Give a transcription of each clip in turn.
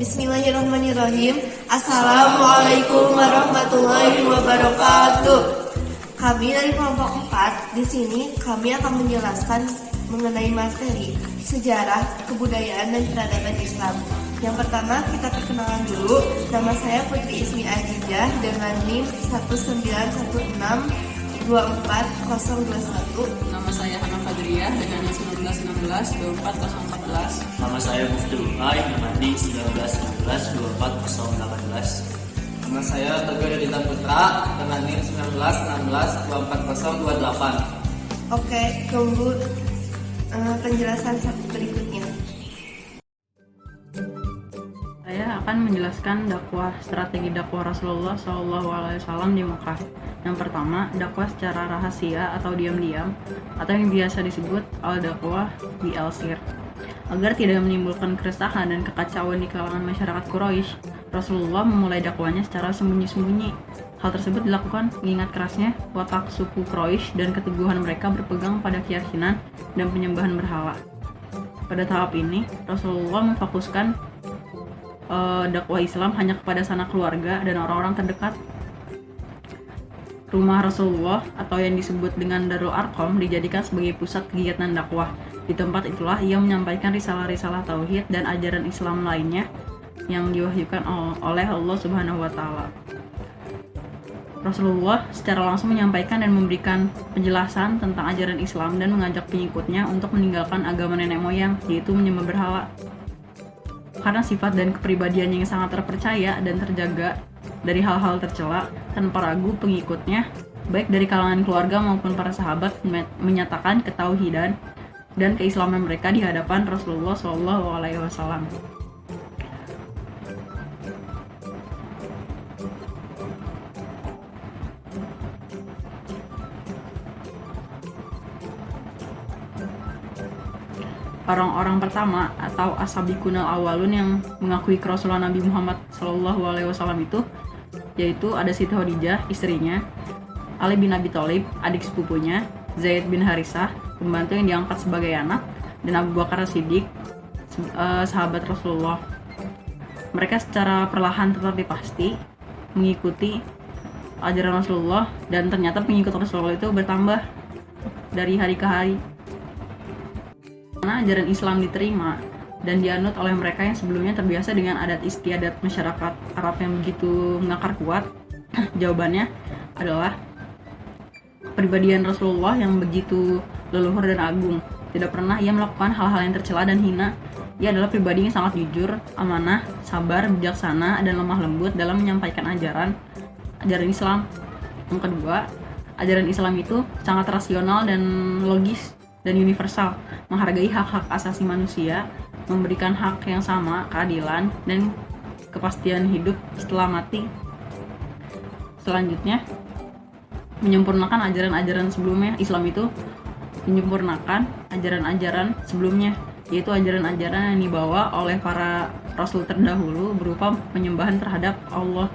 Bismillahirrahmanirrahim. Assalamualaikum warahmatullahi wabarakatuh. Kami dari kelompok 4 di sini kami akan menjelaskan mengenai materi sejarah, kebudayaan dan peradaban Islam. Yang pertama kita perkenalan dulu. Nama saya Putri Ismi Ajijah dengan NIM 191624021. Nama saya Hana Fadriyah dengan NIM 1916 24014. Nama saya Muftul Ulai dengan NIM 1916 24018. Nama saya Teguh Yudita Putra dengan NIM 1916 24028. Oke, tunggu penjelasan berikutnya. Saya akan menjelaskan strategi dakwah Rasulullah SAW di Mekah. Yang pertama, dakwah secara rahasia atau diam-diam, atau yang biasa disebut al-dakwah bi-al-sir. Agar tidak menimbulkan keresahan dan kekacauan di kalangan masyarakat Quraisy, Rasulullah memulai dakwahnya secara sembunyi-sembunyi. Hal tersebut dilakukan mengingat kerasnya watak suku Quraisy dan keteguhan mereka berpegang pada keyakinan dan penyembahan berhala. Pada tahap ini, Rasulullah memfokuskan dakwah Islam hanya kepada sanak keluarga dan orang-orang terdekat. Rumah Rasulullah atau yang disebut dengan Darul Arqam dijadikan sebagai pusat kegiatan dakwah. Di tempat itulah ia menyampaikan risalah-risalah tauhid dan ajaran Islam lainnya yang diwahyukan oleh Allah Subhanahu wa taala. Rasulullah secara langsung menyampaikan dan memberikan penjelasan tentang ajaran Islam dan mengajak pengikutnya untuk meninggalkan agama nenek moyang, yaitu menyembah berhala. Karena sifat dan kepribadiannya yang sangat terpercaya dan terjaga dari hal-hal tercela, tanpa ragu pengikutnya, baik dari kalangan keluarga maupun para sahabat, menyatakan ketauhidan dan keislaman mereka di hadapan Rasulullah SAW. Orang-orang pertama atau ashabikunal awalun yang mengakui kerasulan Nabi Muhammad SAW itu, yaitu ada Siti Khadijah, istrinya, Ali bin Abi Thalib, adik sepupunya, Zaid bin Harisah, pembantu yang diangkat sebagai anak, dan Abu Bakar Siddiq, sahabat Rasulullah. Mereka secara perlahan tetapi pasti mengikuti ajaran Rasulullah, dan ternyata pengikut Rasulullah itu bertambah dari hari ke hari. Karena ajaran Islam diterima dan dianut oleh mereka yang sebelumnya terbiasa dengan adat istiadat masyarakat Arab yang begitu mengakar kuat, jawabannya adalah kepribadian Rasulullah yang begitu leluhur dan agung. Tidak pernah ia melakukan hal-hal yang tercela dan hina. Ia adalah pribadi yang sangat jujur, amanah, sabar, bijaksana, dan lemah lembut dalam menyampaikan ajaran Islam. Yang kedua, ajaran Islam itu sangat rasional dan logis dan universal, menghargai hak-hak asasi manusia, memberikan hak yang sama, keadilan, dan kepastian hidup setelah mati. Selanjutnya, menyempurnakan ajaran-ajaran sebelumnya. Islam itu menyempurnakan ajaran-ajaran sebelumnya, yaitu ajaran-ajaran yang dibawa oleh para rasul terdahulu berupa penyembahan terhadap Allah,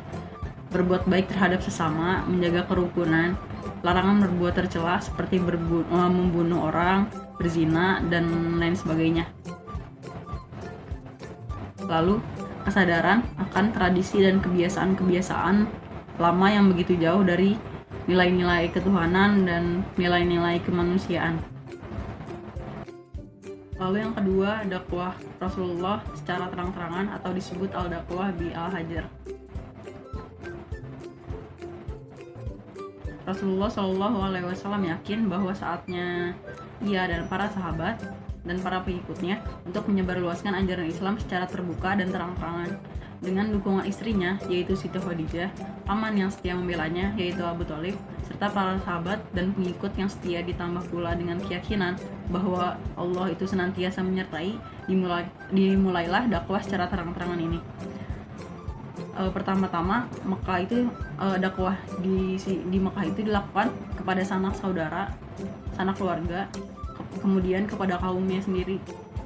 berbuat baik terhadap sesama, menjaga kerukunan, larangan berbuat tercela seperti membunuh orang, berzina, dan lain sebagainya. Lalu, kesadaran akan tradisi dan kebiasaan-kebiasaan lama yang begitu jauh dari nilai-nilai ketuhanan dan nilai-nilai kemanusiaan. Lalu yang kedua, dakwah Rasulullah secara terang-terangan atau disebut al-dakwah bi al-hajar. Rasulullah SAW yakin bahwa saatnya ia dan para sahabat dan para pengikutnya untuk menyebarluaskan ajaran Islam secara terbuka dan terang-terangan. Dengan dukungan istrinya, yaitu Siti Khadijah, paman yang setia membelanya, yaitu Abu Thalib, serta para sahabat dan pengikut yang setia, ditambah pula dengan keyakinan bahwa Allah itu senantiasa menyertai, dimulailah dakwah secara terang-terangan ini. Pertama-tama Mekah itu dakwah di Mekah itu dilakukan kepada sanak saudara, sanak keluarga, kemudian kepada kaumnya sendiri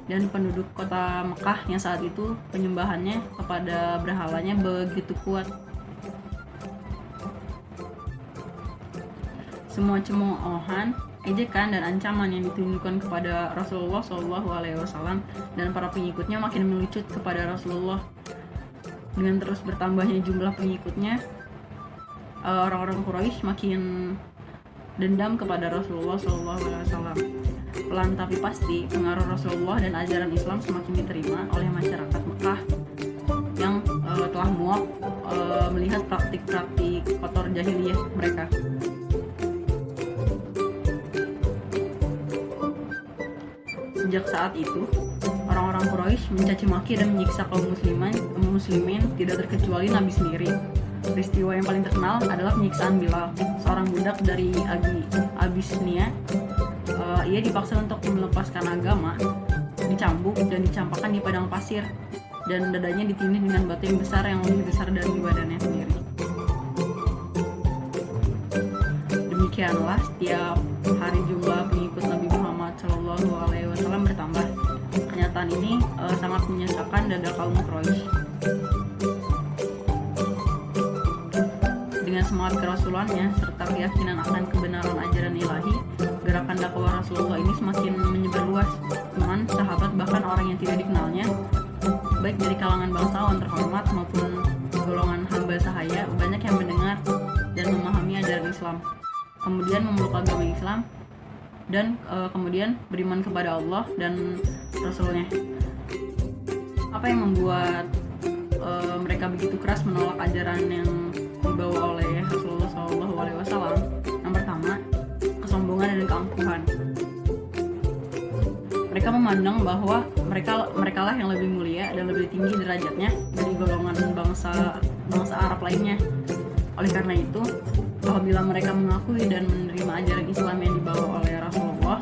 dan penduduk kota Mekah yang saat itu penyembahannya kepada berhalanya begitu kuat. Semua cemoohan, ejekan dan ancaman yang ditunjukkan kepada Rasulullah SAW dan para pengikutnya makin melucut kepada Rasulullah. Dengan terus bertambahnya jumlah pengikutnya, orang-orang Quraisy makin dendam kepada Rasulullah SAW. Pelan tapi pasti, pengaruh Rasulullah dan ajaran Islam semakin diterima oleh masyarakat Mekah yang telah muak melihat praktik-praktik kotor jahiliyah mereka. Sejak saat itu, orang-orang Quraisy mencaci maki dan menyiksa kaum muslimin tidak terkecuali Nabi sendiri. Peristiwa yang paling terkenal adalah penyiksaan Bilal, seorang budak dari Abisnia. Ia dipaksa untuk melepaskan agama, dicambuk dan dicampakkan di padang pasir, dan dadanya ditindih dengan batu yang besar yang lebih besar dari badannya sendiri. Demikianlah setiap hari jumlah pengikut Nabi Muhammad SAW bertambah. Kenyataan ini sangat menyesakan dada kaum Quraisy. Dengan semangat kerasulannya serta keyakinan akan kebenaran ajaran ilahi, gerakan dakwah Rasulullah ini semakin menyebar luas. Teman, sahabat, bahkan orang yang tidak dikenalnya, baik dari kalangan bangsawan terhormat maupun golongan hamba sahaya, banyak yang mendengar dan memahami ajaran Islam, kemudian memeluk agama Islam, dan kemudian beriman kepada Allah dan Rasulnya. Apa yang membuat mereka begitu keras menolak ajaran yang dibawa oleh Rasulullah SAW? Yang pertama, kesombongan dan keangkuhan. Mereka memandang bahwa mereka lah yang lebih mulia dan lebih tinggi derajatnya dari golongan bangsa Arab lainnya. Oleh karena itu, apabila mereka mengakui dan menerima ajaran Islam yang dibawa oleh Rasulullah,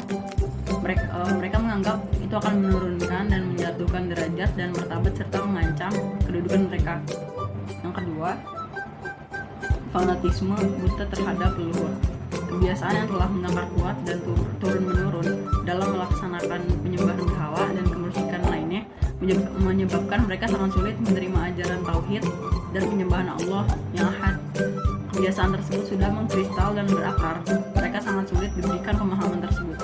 mereka menganggap itu akan menurunkan dan menjatuhkan derajat dan martabat serta mengancam kedudukan mereka. Yang kedua, fanatisme buta terhadap leluhur. Kebiasaan yang telah mengakar kuat dan turun-menurun dalam melaksanakan penyembahan berhala dan kemusyrikan lainnya menyebabkan mereka sangat sulit menerima ajaran tauhid dan penyembahan Allah yang ahad. Kebiasaan tersebut sudah mengkristal dan berakar. Mereka sangat sulit diberikan pemahaman tersebut.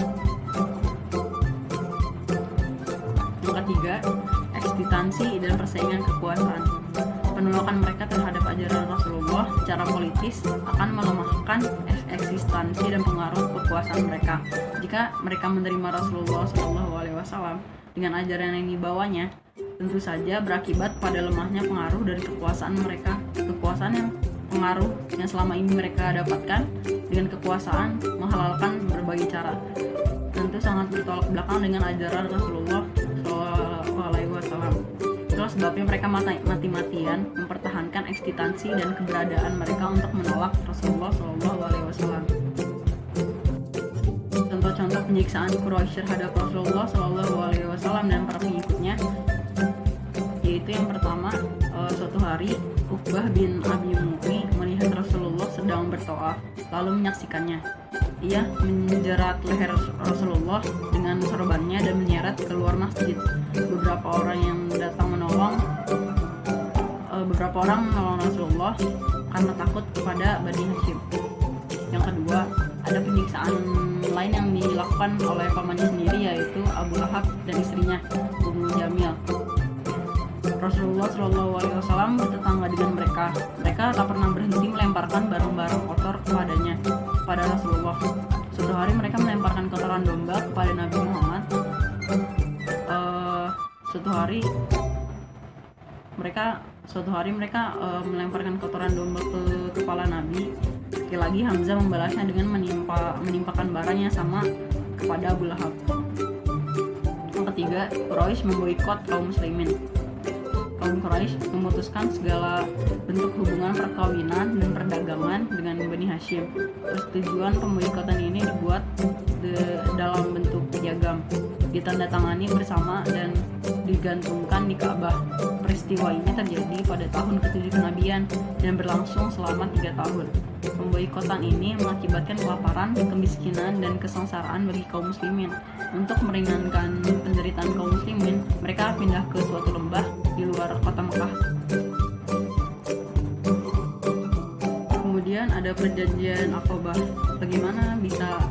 Yang ketiga, eksistensi dan persaingan kekuasaan. Penolakan mereka terhadap ajaran Rasulullah secara politis akan melemahkan eksistensi dan pengaruh kekuasaan mereka. Jika mereka menerima Rasulullah SAW dengan ajaran yang dibawanya, tentu saja berakibat pada lemahnya pengaruh dari kekuasaan mereka. Kekuasaan yang pengaruh yang selama ini mereka dapatkan dengan kekuasaan menghalalkan berbagai cara, tentu sangat bertolak belakang dengan ajaran Rasulullah SAW. Itulah sebabnya mereka mati-matian mempertahankan eksistensi dan keberadaan mereka untuk menolak Rasulullah SAW. Contoh-contoh penyiksaan Quraisy terhadap Rasulullah SAW dan para pengikutnya, yaitu yang pertama, suatu hari Uqbah bin Abi Mu'ti melihat Rasulullah sedang bertawaf, lalu menyaksikannya. Ia menjerat leher Rasulullah dengan sorbannya dan menyeret keluar masjid. Beberapa orang menolong Rasulullah karena takut kepada Bani Hashim. Yang kedua, ada penyiksaan lain yang dilakukan oleh pamannya sendiri, yaitu Abu Lahab dan istrinya Ummu Jamil. Rasulullah SAW bertetangga dengan mereka. Mereka tak pernah berhenti melemparkan barang-barang kotor kepada Rasulullah. Suatu hari mereka melemparkan kotoran domba kepada Nabi Muhammad. Suatu hari mereka melemparkan kotoran domba ke kepala Nabi. Sekali lagi Hamzah membalasnya dengan menimpakan barang yang sama kepada Abu Lahab. Yang ketiga, Quraisy memboikot kaum muslimin. Kaum Quraisy memutuskan segala bentuk hubungan perkawinan dan perdagangan dengan Bani Hashim. Persetujuan pemboikotan ini dibuat dalam bentuk piagam, ditandatangani bersama dan digantungkan di Ka'bah. Peristiwa ini terjadi pada tahun ke-7 kenabian dan berlangsung selama 3 tahun. Pemboikotan ini mengakibatkan kelaparan, kemiskinan, dan kesengsaraan bagi kaum muslimin. Untuk meringankan penderitaan kaum muslimin, mereka pindah ke suatu lembah di luar kota Mekah. Kemudian ada perjanjian Aqabah. Bagaimana bisa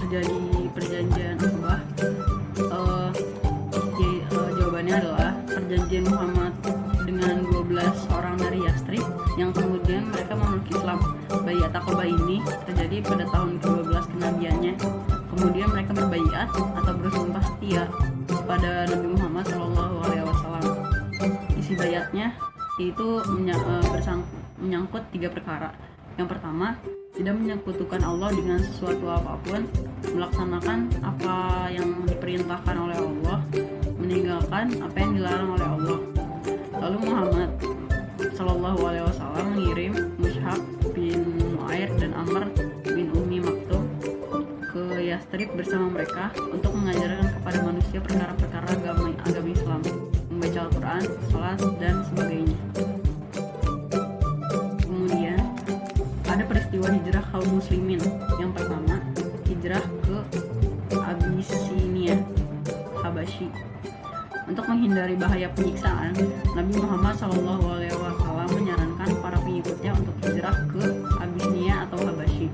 terjadi perjanjian Aqabah? Jawabannya adalah perjanjian Muhammad dengan 12 orang dari Yastrib yang kemudian mereka memeluk Islam. Baiat Aqabah ini terjadi pada tahun ke-12 kenabiannya. Kemudian mereka berbaiat atau bersumpah setia kepada Nabi Muhammad SAW. Isi baiatnya itu menyangkut 3 perkara. Yang pertama, tidak menyekutukan Allah dengan sesuatu apapun, melaksanakan apa yang diperintahkan oleh Allah, meninggalkan apa yang dilarang oleh Allah. Lalu Muhammad SAW mengirim Mushab bin Nuair dan Amr bin Ummi Maktum ke Yastrib bersama mereka untuk mengajarkan kepada manusia perkara-perkara agama Islam, membaca Al-Quran, salat, dan sebagainya. Kemudian ada peristiwa hijrah kaum muslimin. Yang pertama, hijrah ke Abyssinia, Habasyi. Untuk menghindari bahaya penyiksaan, Nabi Muhammad SAW menyarankan para pengikutnya untuk hijrah ke Abyssinia atau Habasyi.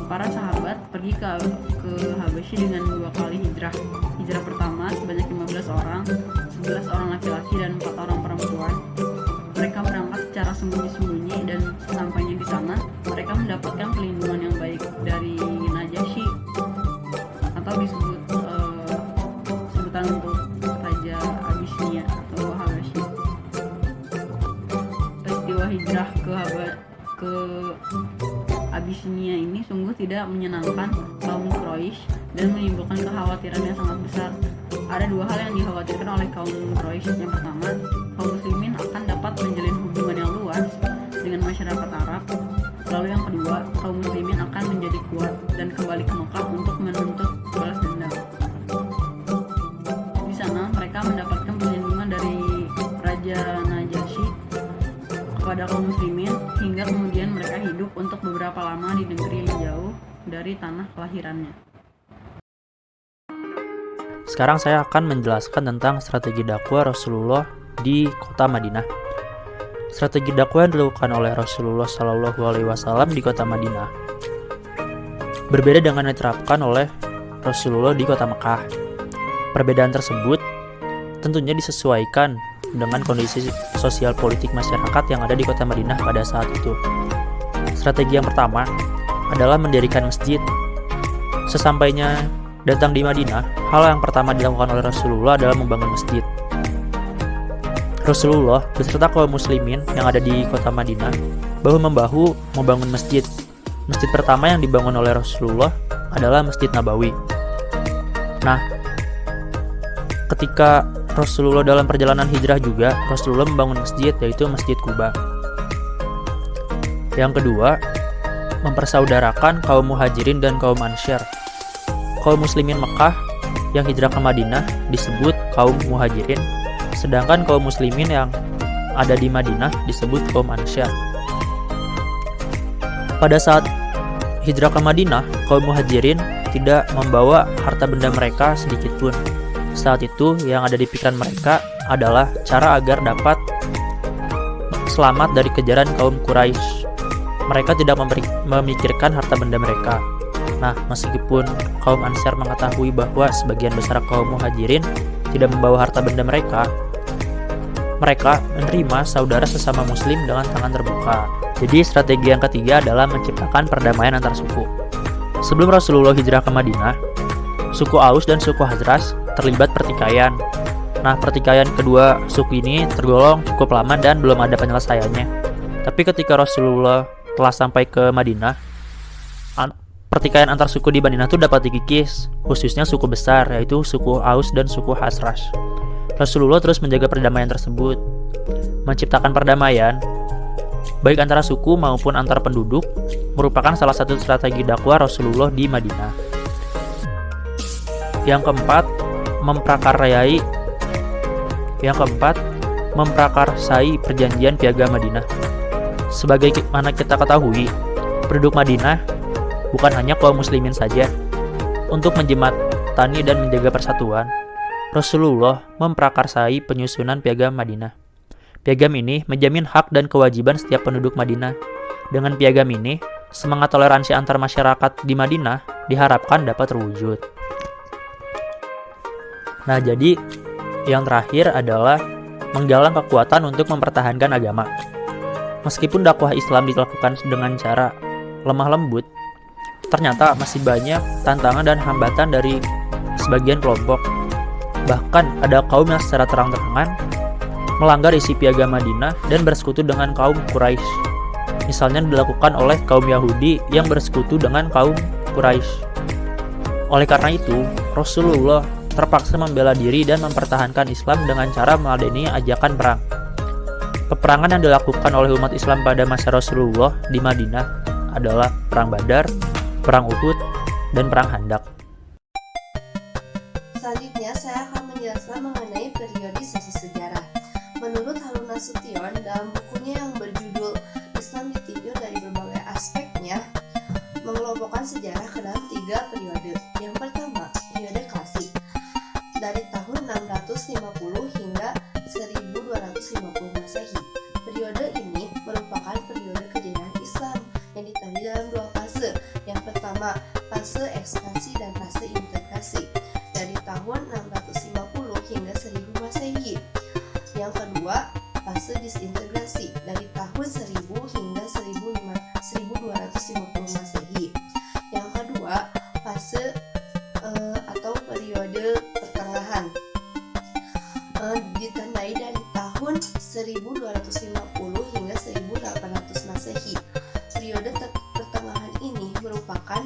Para sahabat pergi ke Habasyi dengan 2 kali hijrah. Hijrah pertama sebanyak 15 orang, 11 orang laki-laki dan 4 orang perempuan. Mereka berangkat secara sembunyi-sembunyi dan sesampainya di sana, mereka mendapatkan perlindungan yang baik dari Najasyi atau disebut sebutan untuk Raja Abyssinia atau Habasyi. Peristiwa hijrah ke Abyssinia ini sungguh tidak menyenangkan kaum Quraisy dan menimbulkan kekhawatiran yang sangat besar. Ada 2 hal yang dikhawatirkan oleh kaum Quraisy. Yang pertama, kaum muslimin akan dapat menjalin hubungan yang luas dengan masyarakat Arab. Lalu yang kedua, kaum muslimin akan menjadi kuat dan kembali ke Mekah untuk menuntut balas dendam. Di sana mereka mendapatkan perlindungan dari Raja Najasyi kepada kaum muslimin hingga kemudian mereka hidup untuk beberapa lama di negeri yang jauh dari tanah kelahirannya. Sekarang saya akan menjelaskan tentang strategi dakwah Rasulullah di kota Madinah. Strategi dakwah yang dilakukan oleh Rasulullah SAW di kota Madinah berbeda dengan yang diterapkan oleh Rasulullah di kota Mekah. Perbedaan tersebut tentunya disesuaikan dengan kondisi sosial politik masyarakat yang ada di kota Madinah pada saat itu. Strategi yang pertama adalah mendirikan masjid. Sesampainya datang di Madinah, hal yang pertama dilakukan oleh Rasulullah adalah membangun masjid. Rasulullah beserta kaum muslimin yang ada di kota Madinah bahu-membahu membangun masjid. Masjid pertama yang dibangun oleh Rasulullah adalah Masjid Nabawi. Nah, ketika Rasulullah dalam perjalanan hijrah juga, Rasulullah membangun masjid, yaitu Masjid Quba. Yang kedua, mempersaudarakan kaum muhajirin dan kaum ansyar. Kaum muslimin Mekah yang hijrah ke Madinah disebut kaum muhajirin, sedangkan kaum muslimin yang ada di Madinah disebut kaum ansyar. Pada saat hijrah ke Madinah, kaum muhajirin tidak membawa harta benda mereka sedikit pun. Saat itu yang ada di pikiran mereka adalah cara agar dapat selamat dari kejaran kaum Quraisy. Mereka tidak memikirkan harta benda mereka. Nah, meskipun kaum Ansyar mengetahui bahwa sebagian besar kaum muhajirin tidak membawa harta benda mereka menerima saudara sesama muslim dengan tangan terbuka. Jadi strategi yang ketiga adalah menciptakan perdamaian antar suku. Sebelum Rasulullah hijrah ke Madinah, suku Aus dan suku Khazraj terlibat pertikaian. Nah, pertikaian kedua suku ini tergolong cukup lama dan belum ada penyelesaiannya. Tapi ketika Rasulullah telah sampai ke Madinah, pertikaian antar suku di Madinah itu dapat dikikis, khususnya suku besar, yaitu suku Aus dan suku Khazraj. Rasulullah terus menjaga perdamaian tersebut. Menciptakan perdamaian, baik antara suku maupun antar penduduk, merupakan salah satu strategi dakwah Rasulullah di Madinah. Yang keempat, memprakarsai perjanjian Piagam Madinah. Sebagaimana kita ketahui, penduduk Madinah bukan hanya kaum muslimin saja. Untuk menjembatani dan menjaga persatuan, Rasulullah memprakarsai penyusunan Piagam Madinah. Piagam ini menjamin hak dan kewajiban setiap penduduk Madinah. Dengan piagam ini, semangat toleransi antar masyarakat di Madinah diharapkan dapat terwujud. Nah, jadi yang terakhir adalah menggalang kekuatan untuk mempertahankan agama. Meskipun dakwah Islam dilakukan dengan cara lemah lembut, ternyata masih banyak tantangan dan hambatan dari sebagian kelompok. Bahkan ada kaum yang secara terang-terangan melanggar isi piagam Madinah dan bersekutu dengan kaum Quraisy. Misalnya dilakukan oleh kaum Yahudi yang bersekutu dengan kaum Quraisy. Oleh karena itu, Rasulullah terpaksa membela diri dan mempertahankan Islam dengan cara meladeni ajakan perang. Peperangan yang dilakukan oleh umat Islam pada masa Rasulullah di Madinah adalah Perang Badar, Perang Uhud, dan Perang Khandaq. Selanjutnya, saya akan menjelaskan mengenai periodisasi sejarah. Menurut Harun Nasution, dalam bukunya yang berjudul Islam Ditinjau dari Berbagai Aspeknya, mengelompokkan sejarah ke dalam 3 periode. Yang pertama, periode klasik, dari tahun 650 hingga 1250 Masehi. Periode ini merupakan periode kejayaan Islam yang dibagi dalam 2 fase. Yang pertama, fase ekspansi dan fase integrasi, dari tahun 650 hingga 1000 Masehi. Yang kedua, fase disintegrasi, dari tahun 1000 hingga 1250 Masehi. Yang kedua, fase atau periode pertengahan, ditandai dari tahun 1250 hingga 1800 Masehi. Periode pertengahan ini merupakan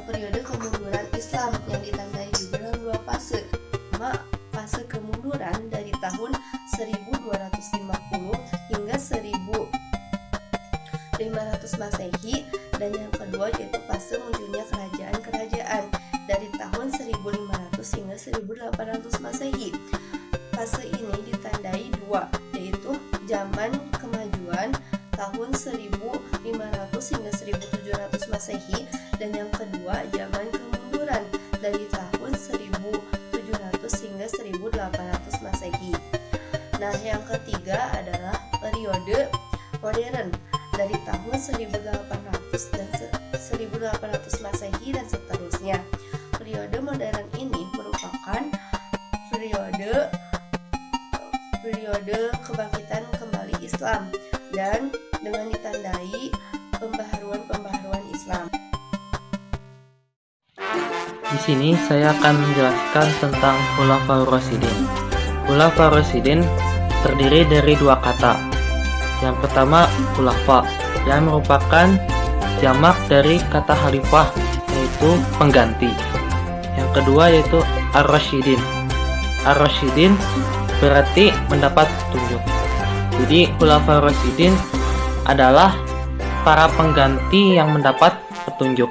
periode kemunduran Islam yang ditandai juga dalam 2 fase. Pertama, fase kemunduran dari tahun 1250 hingga 1500 Masehi, dan yang kedua yaitu fase munculnya kerajaan-kerajaan dari tahun 1500 hingga 1800 Masehi. Fase ini ditandai 2, yaitu zaman kemajuan tahun 1500 hingga 1700 Masehi, dan yang kedua zaman kemunduran dari tahun 1700 hingga 1800 Masehi. Nah, yang ketiga adalah periode modern dari tahun 1800 dan 1800 Masehi dan seterusnya. Periode modern ini merupakan periode kebangkitan kembali Islam dan dengan ditandai pembaharuan Islam. Di sini saya akan menjelaskan tentang Khulafaur Rasyidin. Khulafaur Rasyidin terdiri dari 2 kata. Yang pertama, khulafa, yang merupakan jamak dari kata khalifah, yaitu pengganti. Yang kedua yaitu ar-rasyidin. Ar-rasyidin berarti mendapat petunjuk. Jadi Khulafaur Rasyidin adalah para pengganti yang mendapat petunjuk.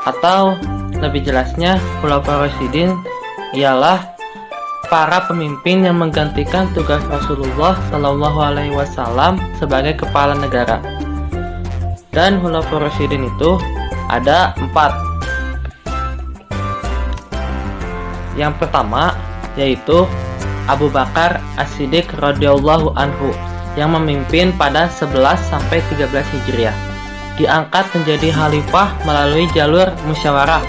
Atau lebih jelasnya, Khulafaur Rasyidin ialah para pemimpin yang menggantikan tugas Rasulullah Shallallahu Alaihi Wasallam sebagai kepala negara. Dan Khulafaur Rasyidin itu ada 4. Yang pertama yaitu Abu Bakar As-Siddiq radhiyallahu anhu yang memimpin pada 11 sampai 13 Hijriah. Diangkat menjadi khalifah melalui jalur musyawarah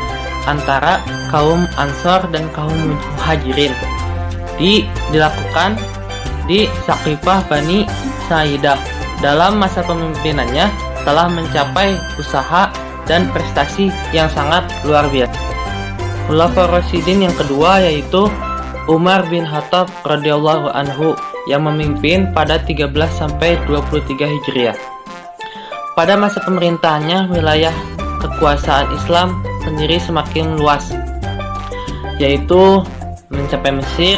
antara kaum Ansor dan kaum Muhajirin. Dilakukan di Saqifah Bani Sa'idah. Dalam masa pemimpinannya telah mencapai usaha dan prestasi yang sangat luar biasa. Khulafaur Rasyidin yang kedua yaitu Umar bin Khattab radhiyallahu anhu yang memimpin pada 13 sampai 23 Hijriah. Pada masa pemerintahannya, wilayah kekuasaan Islam sendiri semakin luas, yaitu mencapai Mesir,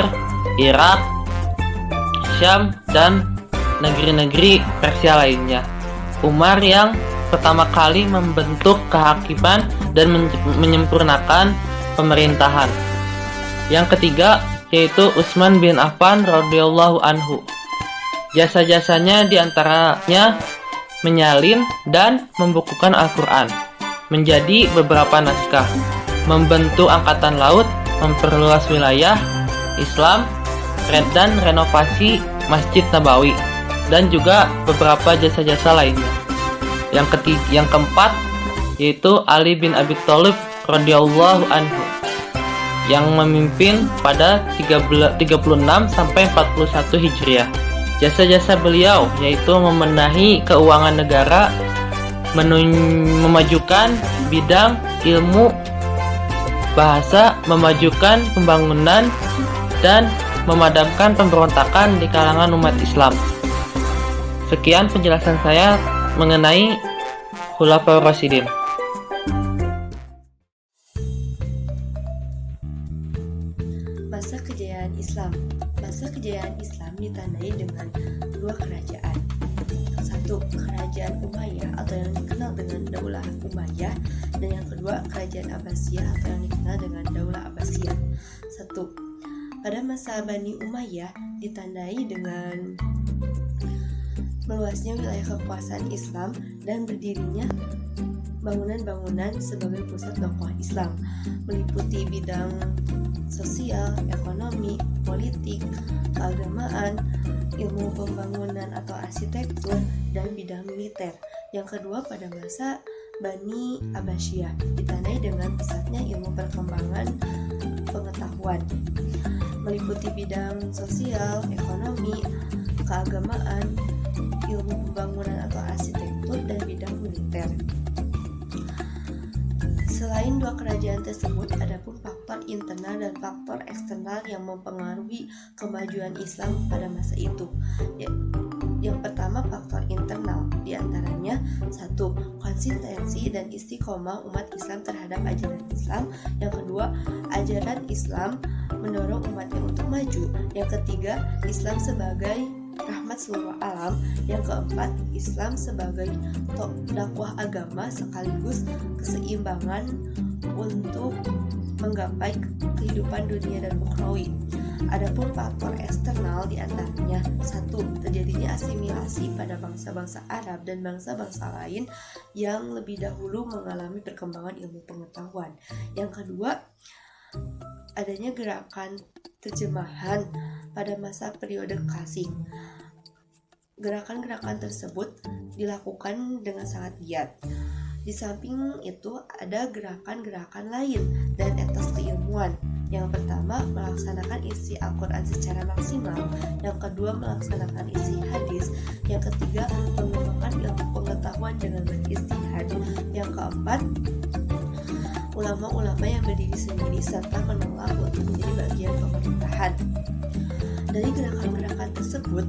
Irak, Syam, dan negeri-negeri Persia lainnya. Umar yang pertama kali membentuk kehakiman dan menyempurnakan pemerintahan. Yang ketiga yaitu Utsman bin Affan radhiyallahu anhu. Jasa-jasanya diantaranya menyalin dan membukukan Al-Quran menjadi beberapa naskah, membentuk angkatan laut, memperluas wilayah Islam, dan renovasi Masjid Nabawi, dan juga beberapa jasa-jasa lainnya. Yang keempat yaitu Ali bin Abi Thalib radhiyallahu anhu yang memimpin pada 36 sampai 41 Hijriah. Jasa-jasa beliau yaitu membenahi keuangan negara, memajukan bidang ilmu bahasa, memajukan pembangunan, dan memadamkan pemberontakan di kalangan umat Islam. Sekian penjelasan saya mengenai Khulafaur Rasyidin. Masa kejayaan Islam. Masa kejayaan Islam ditandai dengan dua kerajaan. Satu, kerajaan Umayyah atau yang dikenal dengan Daulah Umayyah, dan yang kedua, kerajaan Abbasiyah atau yang dikenal dengan Daulah Abbasiyah. Satu, pada masa Bani Umayyah ditandai dengan meluasnya wilayah kekuasaan Islam dan berdirinya bangunan-bangunan sebagai pusat dakwah Islam, meliputi bidang sosial, ekonomi, politik, keagamaan, ilmu pembangunan atau arsitektur, dan bidang militer. Yang kedua, pada masa Bani Abbasiyah ditandai dengan pesatnya ilmu perkembangan pengetahuan, meliputi bidang sosial, ekonomi, keagamaan, ilmu pembangunan atau arsitektur, dan bidang militer. Selain dua kerajaan tersebut, ada pun faktor internal dan faktor eksternal yang mempengaruhi kemajuan Islam pada masa itu. Yang pertama, faktor internal, diantaranya satu, konsistensi dan istiqomah umat Islam terhadap ajaran Islam. Yang kedua, ajaran Islam mendorong umatnya untuk maju. Yang ketiga, Islam sebagai rahmat seluruh alam. Yang keempat, Islam sebagai dakwah agama sekaligus keseimbangan untuk menggapai kehidupan dunia dan ukhrawi. Adapun faktor eksternal diantaranya satu, terjadinya asimilasi pada bangsa-bangsa Arab dan bangsa-bangsa lain yang lebih dahulu mengalami perkembangan ilmu pengetahuan. Yang kedua, adanya gerakan terjemahan pada masa periode Kasih. Gerakan-gerakan tersebut dilakukan dengan sangat giat. Di samping itu ada gerakan-gerakan lain dan etos keilmuan. Yang pertama, melaksanakan isi Al-Quran secara maksimal. Yang kedua, melaksanakan isi hadis. Yang ketiga, mengembangkan ilmu pengetahuan dengan beristihad. Yang keempat, ulama-ulama yang berdiri sendiri serta menolak untuk menjadi bagian pemerintahan. Dari gerakan-gerakan tersebut,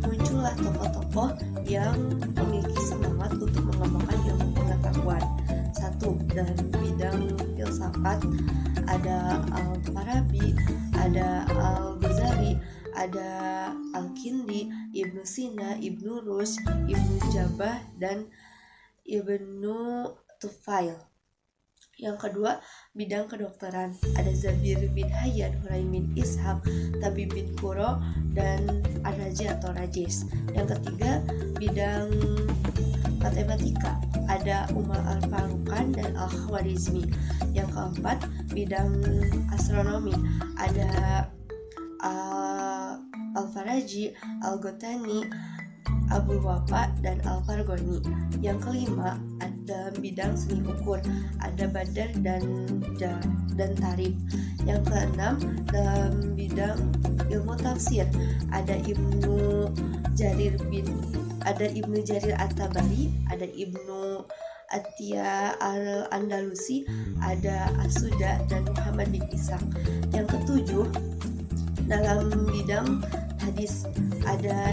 muncullah tokoh-tokoh yang memiliki semangat untuk mengembangkan ilmu pengetahuan. Satu, dalam bidang filsafat ada Al-Farabi, ada Al-Ghazali, ada Al-Kindi, Ibnu Sina, Ibnu Rushd, Ibnu Jabah, dan Ibnu Tufail. Yang kedua, bidang kedokteran ada Zabir bin Hayyan, Huraim bin Ishaq, Tabib bin Quro, dan Ar-Raji atau Rajis. Yang ketiga, bidang matematika ada Umar Al-Faruqan dan Al-Khwarizmi. Yang keempat, bidang astronomi ada Al-Faraji, Al-Gotani, Abul Wafa, dan Al-Fargoni. Yang kelima, ada bidang seni ukur ada Badar dan Tarif. Yang keenam, dalam bidang ilmu tafsir ada Ibnu Jarir At-Tabari, ada Ibnu Atiyah Al-Andalusi, ada As-Suda, dan Muhammad bin Ishaq. Yang ketujuh, dalam bidang hadis ada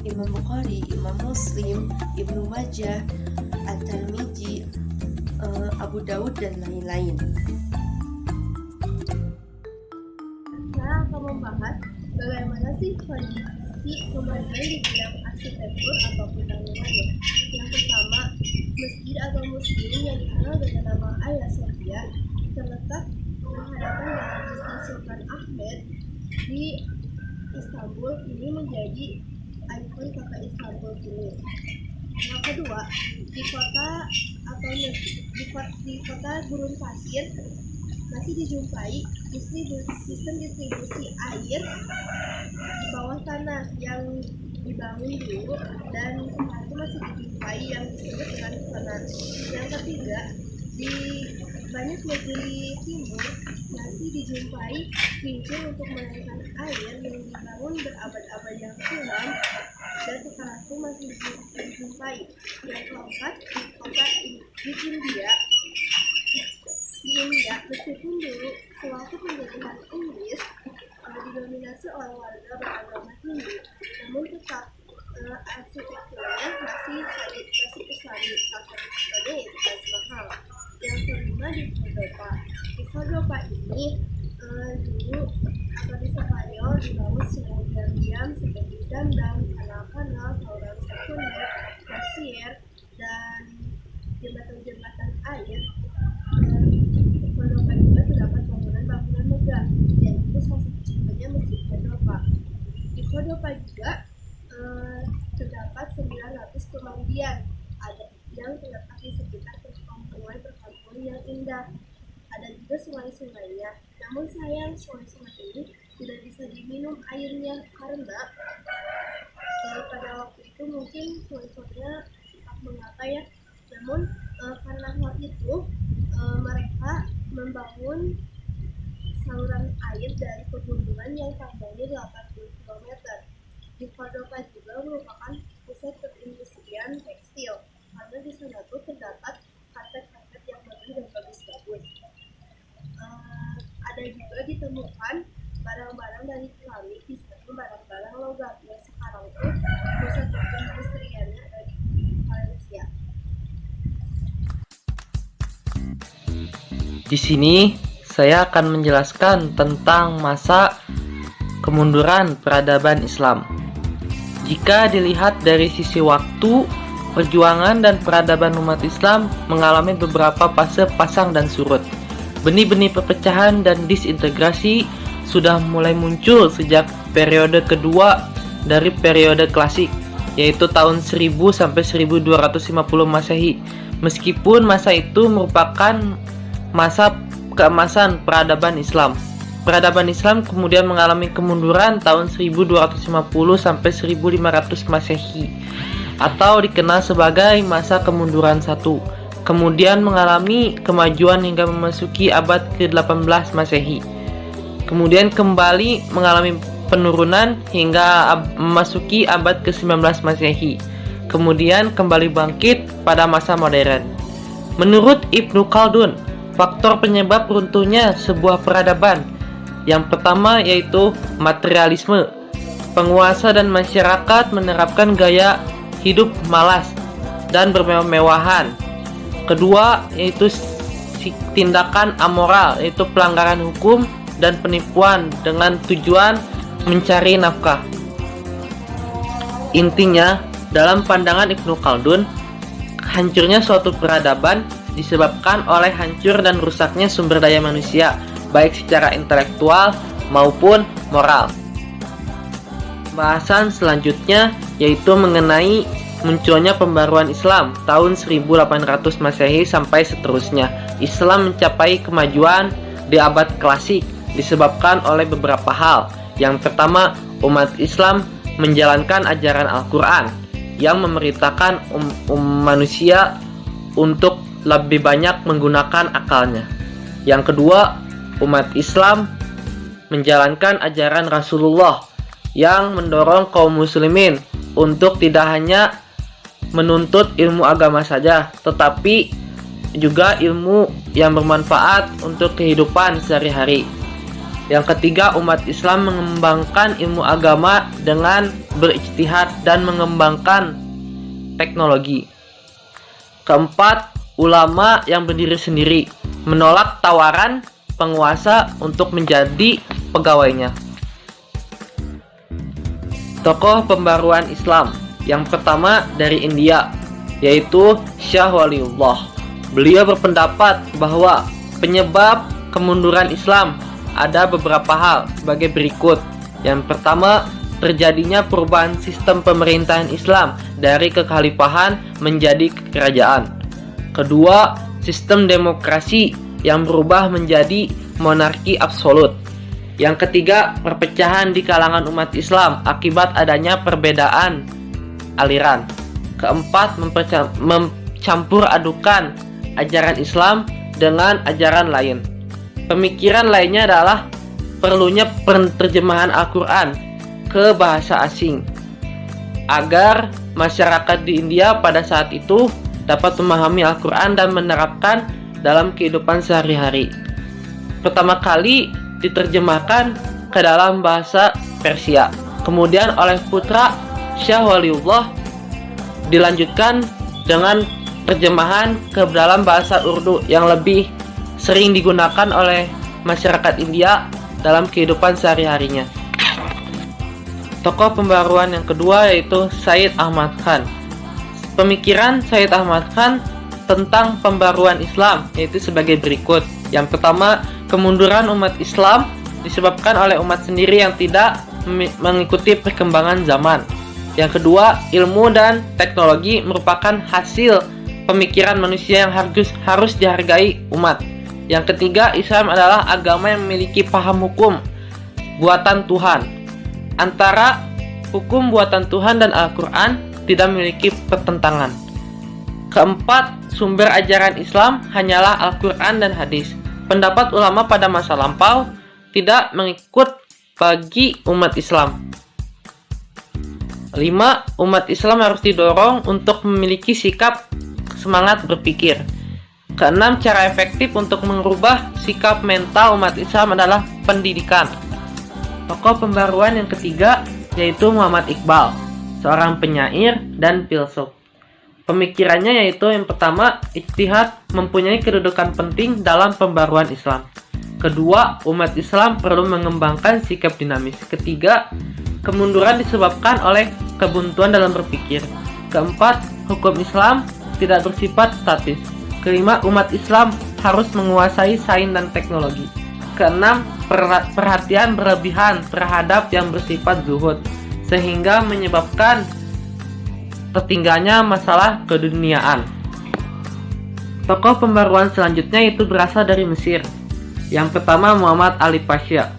Imam Bukhari, Imam Muslim, Ibnu Majah, At-Tirmidzi, Abu Daud, dan lain-lain. Saya akan membahas bagaimana sih kondisi kemajuan di bidang arsitektur ataupun bangunan. Yang pertama, masjid atau museum yang dikenal dengan nama Hagia Sophia terletak berhadapan dengan Masjid Sultan Ahmed di Istanbul. Ini menjadi ikon kota Istanbul dulu. Yang kedua, di kota gurun pasir masih dijumpai sistem distribusi air di bawah tanah yang dibangun dulu, dan setelah itu masih dijumpai yang disebut dengan kanal. Yang ketiga, di banyak negeri timur masih dijumpai kincir untuk mengalirkan air yang dibangun berabad-abad yang silam dan sekarang pun masih dijumpai. Yang keempat, di India, meskipun dulu sewaktu penjajahan Inggris didominasi oleh warga beragama Hindu, namun tetap arsitekturnya masih Islami. Salah satu contohnya yaitu Taj Mahal. Yang kelima, di Cordova. Di Cordova ini dulu di Spanyol dibangun secara diam-diam seperti dam-dam, kanal-kanal, saluran sekunder, glacier, dan jembatan-jembatan air. Di Cordova juga terdapat bangunan-bangunan megah, yaitu salah satu contohnya Masjid Cordova. Di Cordova juga terdapat 900 kemanggian yang terdapat di sekitar perkampungan yang indah. Ada juga sungai-sungainya, namun sayang sungai-sungai ini tidak bisa diminum airnya karena pada waktu itu mungkin sungai-sungainya mengapa ya. Namun karena hal itu mereka membangun saluran air dari pegunungan yang panjangnya 80 km. Di Cordova juga merupakan pusat perindustrian tekstil, karena di sana tuh terdapat karpet-karpet yang bagus dan bagus-bagus. Ada juga ditemukan barang-barang dari keramik di sana, barang-barang logam yang sekarang tuh pusat perindustriannya ada di Valencia. Di sini saya akan menjelaskan tentang masa kemunduran peradaban Islam. Jika dilihat dari sisi waktu, perjuangan dan peradaban umat Islam mengalami beberapa fase pasang dan surut. Benih-benih perpecahan dan disintegrasi sudah mulai muncul sejak periode kedua dari periode klasik, yaitu tahun 1000 sampai 1250 Masehi. Meskipun masa itu merupakan masa keemasan peradaban Islam. Peradaban Islam kemudian mengalami kemunduran tahun 1250 sampai 1500 Masehi atau dikenal sebagai masa kemunduran 1. Kemudian mengalami kemajuan hingga memasuki abad ke-18 Masehi. Kemudian kembali mengalami penurunan hingga memasuki abad ke-19 Masehi. Kemudian kembali bangkit pada masa modern. Menurut Ibnu Khaldun, faktor penyebab runtuhnya sebuah peradaban yang pertama yaitu materialisme. Penguasa dan masyarakat menerapkan gaya hidup malas dan bermewah-mewahan. Kedua yaitu tindakan amoral, yaitu pelanggaran hukum dan penipuan dengan tujuan mencari nafkah. Intinya, dalam pandangan Ibnu Khaldun, hancurnya suatu peradaban disebabkan oleh hancur dan rusaknya sumber daya manusia, baik secara intelektual maupun moral. Bahasan selanjutnya yaitu mengenai munculnya pembaruan Islam tahun 1800 Masehi sampai seterusnya. Islam mencapai kemajuan di abad klasik disebabkan oleh beberapa hal. Yang pertama, umat Islam menjalankan ajaran Al-Quran yang memerintahkan manusia untuk lebih banyak menggunakan akalnya. Yang kedua, umat Islam menjalankan ajaran Rasulullah yang mendorong kaum muslimin untuk tidak hanya menuntut ilmu agama saja, tetapi juga ilmu yang bermanfaat untuk kehidupan sehari-hari. Yang ketiga, umat Islam mengembangkan ilmu agama dengan berijtihad dan mengembangkan teknologi. Keempat, ulama yang berdiri sendiri menolak tawaran penguasa untuk menjadi pegawainya. Tokoh pembaruan Islam yang pertama dari India, yaitu Syah Waliullah. Beliau berpendapat bahwa penyebab kemunduran Islam ada beberapa hal sebagai berikut. Yang pertama, terjadinya perubahan sistem pemerintahan Islam dari kekhalifahan menjadi kerajaan. Kedua, sistem demokrasi yang berubah menjadi monarki absolut. Yang ketiga, perpecahan di kalangan umat Islam akibat adanya perbedaan aliran. Keempat, mencampur adukan ajaran Islam dengan ajaran lain. Pemikiran lainnya adalah perlunya penerjemahan Al-Quran ke bahasa asing agar masyarakat di India pada saat itu dapat memahami Al-Quran dan menerapkan dalam kehidupan sehari-hari. Pertama kali diterjemahkan ke dalam bahasa Persia, kemudian oleh putra Syah Waliullah dilanjutkan dengan terjemahan ke dalam bahasa Urdu yang lebih sering digunakan oleh masyarakat India dalam kehidupan sehari-harinya. Tokoh pembaruan yang kedua yaitu Sayyid Ahmad Khan. Pemikiran Sayyid Ahmad Khan tentang pembaruan Islam yaitu sebagai berikut. Yang pertama, kemunduran umat Islam disebabkan oleh umat sendiri yang tidak mengikuti perkembangan zaman. Yang kedua, ilmu dan teknologi merupakan hasil pemikiran manusia yang harus dihargai umat. Yang ketiga, Islam adalah agama yang memiliki paham hukum buatan Tuhan. Antara hukum buatan Tuhan dan Al-Quran tidak memiliki pertentangan. Keempat, sumber ajaran Islam hanyalah Al-Quran dan hadis. Pendapat ulama pada masa lampau tidak mengikut bagi umat Islam. 5. Umat Islam harus didorong untuk memiliki sikap semangat berpikir. Keenam, cara efektif untuk mengubah sikap mental umat Islam adalah pendidikan. Tokoh pembaruan yang ketiga yaitu Muhammad Iqbal, seorang penyair dan filsuf. Pemikirannya yaitu yang pertama, ijtihad mempunyai kedudukan penting dalam pembaruan Islam. Kedua, umat Islam perlu mengembangkan sikap dinamis. Ketiga, kemunduran disebabkan oleh kebuntuan dalam berpikir. Keempat, hukum Islam tidak bersifat statis. Kelima, umat Islam harus menguasai sains dan teknologi. Keenam, perhatian berlebihan terhadap yang bersifat zuhud, sehingga menyebabkan tertinggalnya masalah keduniaan. Tokoh pembaruan selanjutnya itu berasal dari Mesir. Yang pertama, Muhammad Ali Pasha.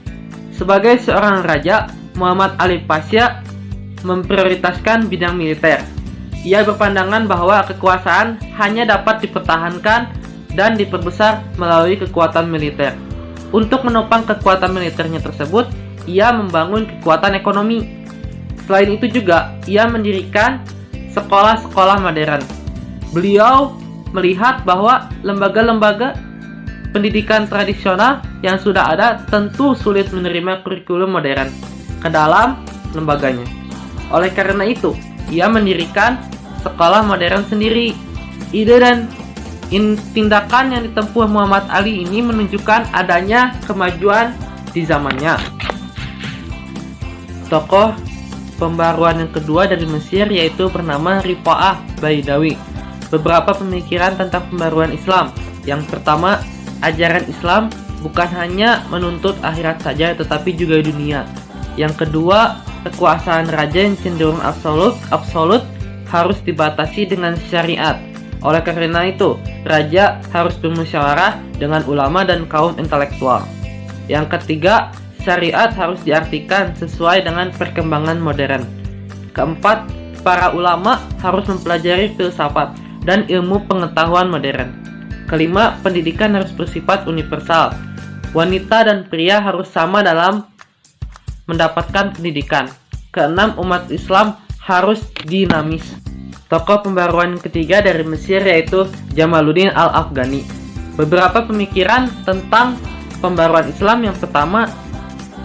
Sebagai seorang raja, Muhammad Ali Pasha memprioritaskan bidang militer. Ia berpandangan bahwa kekuasaan hanya dapat dipertahankan dan diperbesar melalui kekuatan militer. Untuk menopang kekuatan militernya tersebut, ia membangun kekuatan ekonomi. Selain itu juga, ia mendirikan sekolah-sekolah modern. Beliau melihat bahwa lembaga-lembaga pendidikan tradisional yang sudah ada tentu sulit menerima kurikulum modern ke dalam lembaganya. Oleh karena itu, ia mendirikan sekolah modern sendiri. Ide dan tindakan yang ditempuh Muhammad Ali ini menunjukkan adanya kemajuan di zamannya. Tokoh pembaruan yang kedua dari Mesir yaitu bernama Rifa'ah Baidawi. Beberapa pemikiran tentang pembaruan Islam. Yang pertama, ajaran Islam bukan hanya menuntut akhirat saja tetapi juga dunia. Yang kedua, kekuasaan raja yang cenderung absolut harus dibatasi dengan syariat. Oleh karena itu, raja harus bermusyawarah dengan ulama dan kaum intelektual. Yang ketiga, syariat harus diartikan sesuai dengan perkembangan modern. Keempat, para ulama harus mempelajari filsafat dan ilmu pengetahuan modern. Kelima, pendidikan harus bersifat universal. Wanita dan pria harus sama dalam mendapatkan pendidikan. Keenam, umat Islam harus dinamis. Tokoh pembaruan ketiga dari Mesir yaitu Jamaluddin Al-Afghani. Beberapa pemikiran tentang pembaruan Islam. Yang pertama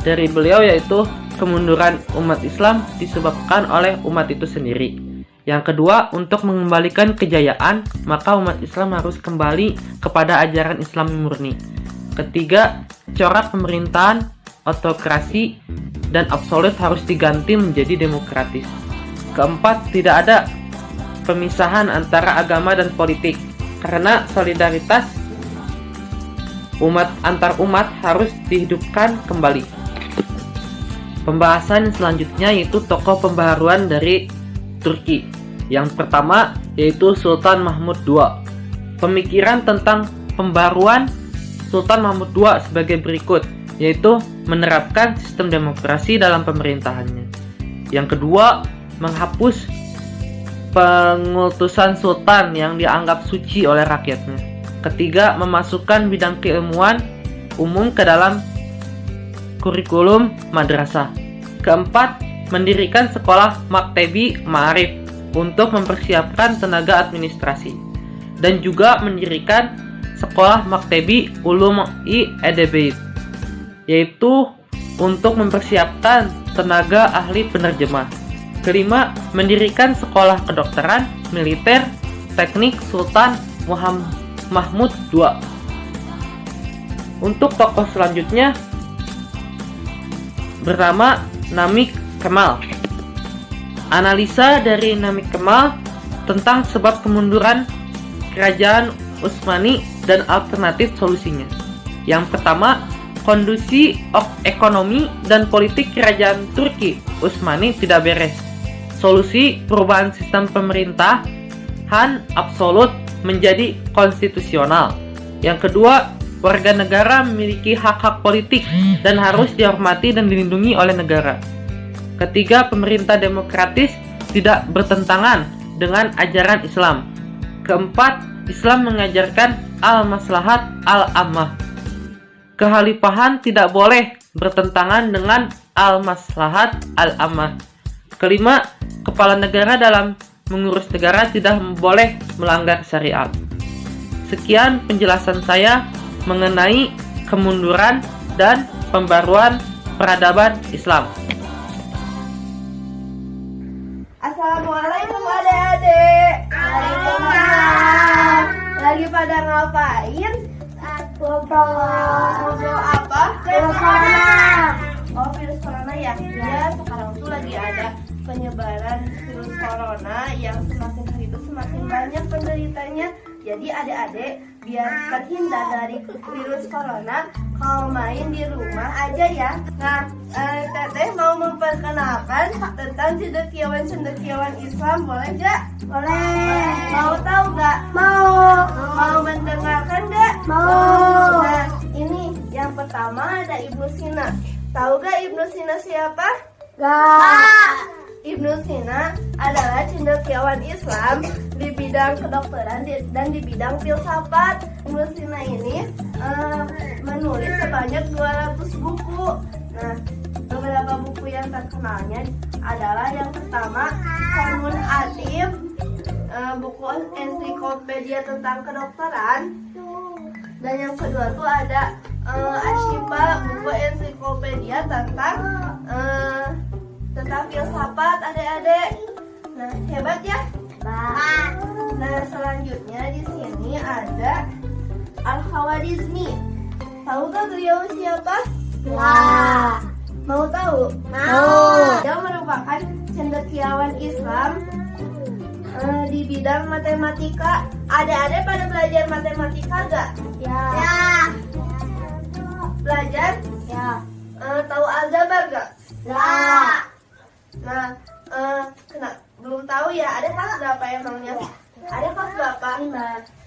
dari beliau yaitu kemunduran umat Islam disebabkan oleh umat itu sendiri. Yang kedua, untuk mengembalikan kejayaan, maka umat Islam harus kembali kepada ajaran Islam murni. Ketiga, corak pemerintahan autokrasi dan absolut harus diganti menjadi demokratis. Keempat, tidak ada pemisahan antara agama dan politik karena solidaritas antar umat harus dihidupkan kembali. Pembahasan selanjutnya yaitu tokoh pembaharuan dari Turki. Yang pertama yaitu Sultan Mahmud II. Pemikiran tentang pembaruan Sultan Mahmud II sebagai berikut, yaitu menerapkan sistem demokrasi dalam pemerintahannya. Yang kedua, menghapus pengultusan sultan yang dianggap suci oleh rakyatnya. Ketiga, memasukkan bidang keilmuan umum ke dalam kurikulum madrasah. Keempat, mendirikan sekolah maktebi ma'arif untuk mempersiapkan tenaga administrasi. Dan juga mendirikan sekolah maktebi ulum-i edebiyat, yaitu untuk mempersiapkan tenaga ahli penerjemah. Kelima, mendirikan sekolah kedokteran, militer, teknik Sultan Mahmud II. Untuk tokoh selanjutnya bernama Namik Kemal. Analisa dari Namik Kemal tentang sebab kemunduran kerajaan Utsmani dan alternatif solusinya. Yang pertama, kondisi ekonomi dan politik kerajaan Turki Utsmani tidak beres. Solusi perubahan sistem pemerintahan absolut menjadi konstitusional. Yang kedua, warga negara memiliki hak-hak politik dan harus dihormati dan dilindungi oleh negara. Ketiga, pemerintah demokratis tidak bertentangan dengan ajaran Islam. Keempat, Islam mengajarkan al-maslahat al-ammah. Kehalifahan tidak boleh bertentangan dengan al-maslahat al-ammah. Kelima, kepala negara dalam mengurus negara tidak boleh melanggar syariat. Sekian penjelasan saya mengenai kemunduran dan pembaruan peradaban Islam. Assalamualaikum adik-adik. Waalaikumsalam. Lagi pada ngapain? Ngobrol apa? Virus corona. Oh, virus corona ya? Ya, sekarang tuh lagi ada penyebaran virus corona yang semakin hari itu semakin banyak penderitanya. Jadi adik-adik biar terhindar dari virus corona, kalau main di rumah aja ya. Nah, Teteh mau memperkenalkan tentang cendekiawan Islam, boleh gak? Boleh. Mau tahu gak? Mau. Mau mendengarkan gak? Mau. Nah, ini yang pertama ada Ibnu Sina. Tahu gak Ibnu Sina siapa? Gak. Ibnu Sina adalah cendekiawan Islam di bidang kedokteran dan di bidang filsafat. Ibnu Sina ini menulis sebanyak 200 buku. Nah, beberapa buku yang terkenalnya adalah yang pertama Qanun Atib, buku ensiklopedia tentang kedokteran. Dan yang kedua tuh ada Ashifa, buku ensiklopedia tentang filsafat adik-adik. Nah, hebat ya? Nah, selanjutnya di sini ada Al-Khawarizmi. Tahu gak beliau siapa? Mau tahu? Mau. Dia merupakan cendekiawan Islam di bidang matematika. Adik-adik pada belajar matematika gak? Ya. Belajar? Ya. Tahu aljabar gak? Ya. Nah, belum tahu ya. Ada kelas berapa emangnya? Ada kelas berapa?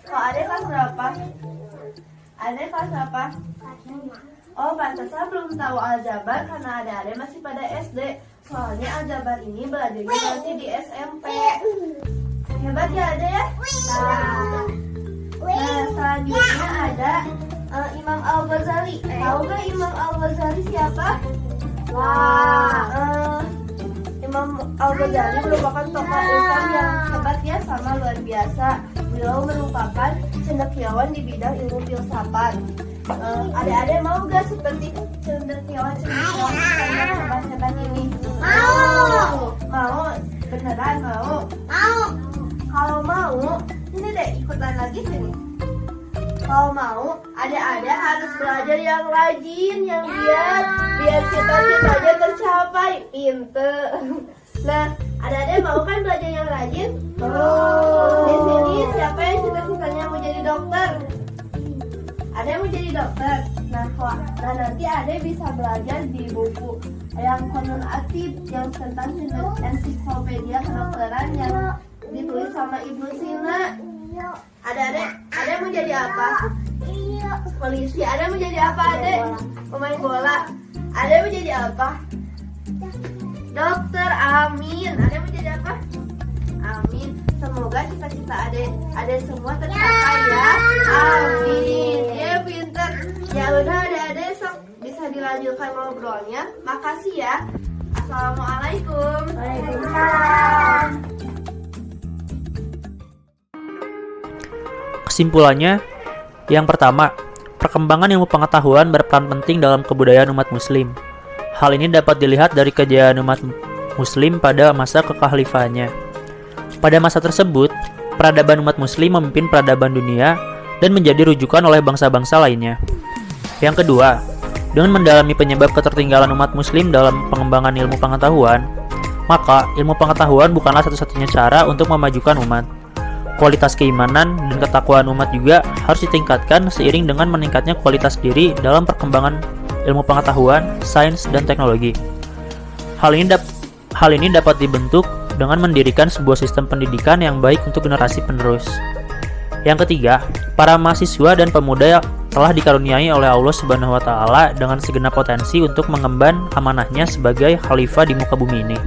Kalau ada kelas berapa? Ada kelas berapa? Oh, pantesan belum tahu aljabar karena ada masih pada SD. Soalnya aljabar ini belajarnya nanti di SMP. Hebat ya ada ya? Nah, selanjutnya ada Imam Al-Ghazali. Tahu gak Imam Al-Ghazali siapa? Imam Al-Ghazali merupakan tokoh Islam yang hebat ya, sama luar biasa. Beliau merupakan cendekiawan di bidang ilmu filsafat. Adik-adik mau gak seperti cendekiawan yang hebat-hebat ini? Mau? Beneran mau? Kalau mau, ini deh ikutan lagi sini. Kalau mau, adik-adik harus belajar yang rajin, yang giat, biar cita-citanya tercapai. Pinter. Nah, adik-adik mau kan belajar yang rajin? Di sini siapa yang cita-citanya mau jadi dokter? Ada yang mau jadi dokter. Nah, nanti adik bisa belajar di buku yang Qanun Atib, yang tentang ensiklopedia kedokteran yang ditulis sama Ibnu Sina. Ada mau jadi apa? Polisi. Ada mau jadi apa, Adek? Pemain bola. Ada mau jadi apa? Dokter. Amin. Ada mau jadi apa? Amin. Semoga cita-cita adek semua tercapai ya. Amin. Ya pinter. Ya udah adek-adek sok bisa dilanjutkan ngobrolnya. Makasih ya. Assalamualaikum. Waalaikumsalam. Kesimpulannya, yang pertama, perkembangan ilmu pengetahuan berperan penting dalam kebudayaan umat muslim. Hal ini dapat dilihat dari kejayaan umat muslim pada masa kekhalifahannya. Pada masa tersebut, peradaban umat muslim memimpin peradaban dunia dan menjadi rujukan oleh bangsa-bangsa lainnya. Yang kedua, dengan mendalami penyebab ketertinggalan umat muslim dalam pengembangan ilmu pengetahuan, maka ilmu pengetahuan bukanlah satu-satunya cara untuk memajukan umat. Kualitas keimanan dan ketakwaan umat juga harus ditingkatkan seiring dengan meningkatnya kualitas diri dalam perkembangan ilmu pengetahuan, sains, dan teknologi. Hal ini dapat dibentuk dengan mendirikan sebuah sistem pendidikan yang baik untuk generasi penerus. Yang ketiga, para mahasiswa dan pemuda telah dikaruniai oleh Allah Subhanahu wa taala dengan segenap potensi untuk mengemban amanahnya sebagai khalifah di muka bumi ini.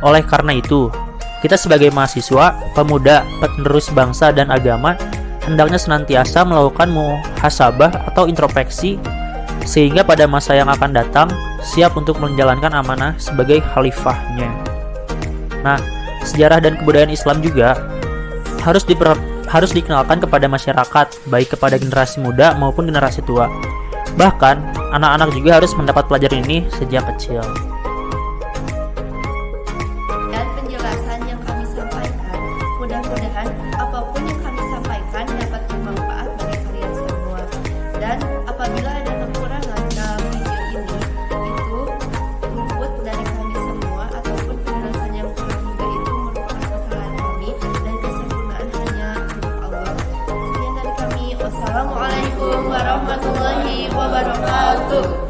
Oleh karena itu, kita sebagai mahasiswa, pemuda, penerus bangsa dan agama hendaknya senantiasa melakukan muhasabah atau introspeksi sehingga pada masa yang akan datang siap untuk menjalankan amanah sebagai khalifahnya. Nah, sejarah dan kebudayaan Islam juga harus dikenalkan kepada masyarakat, baik kepada generasi muda maupun generasi tua. Bahkan, anak-anak juga harus mendapat pelajaran ini sejak kecil. Dan penjelasan yang kami sampaikan, mudah-mudahan apapun yang kami sampaikan dapat bermanfaat bagi kalian semua. Dan apabila ada kekurangan dalam video ini, itu luput dari kami semua ataupun penjelasan yang kurang juga itu merupakan kesalahan kami dan kesempurnaan hanya untuk Allah. Sekian dari kami. Wassalamualaikum warahmatullahi wabarakatuh.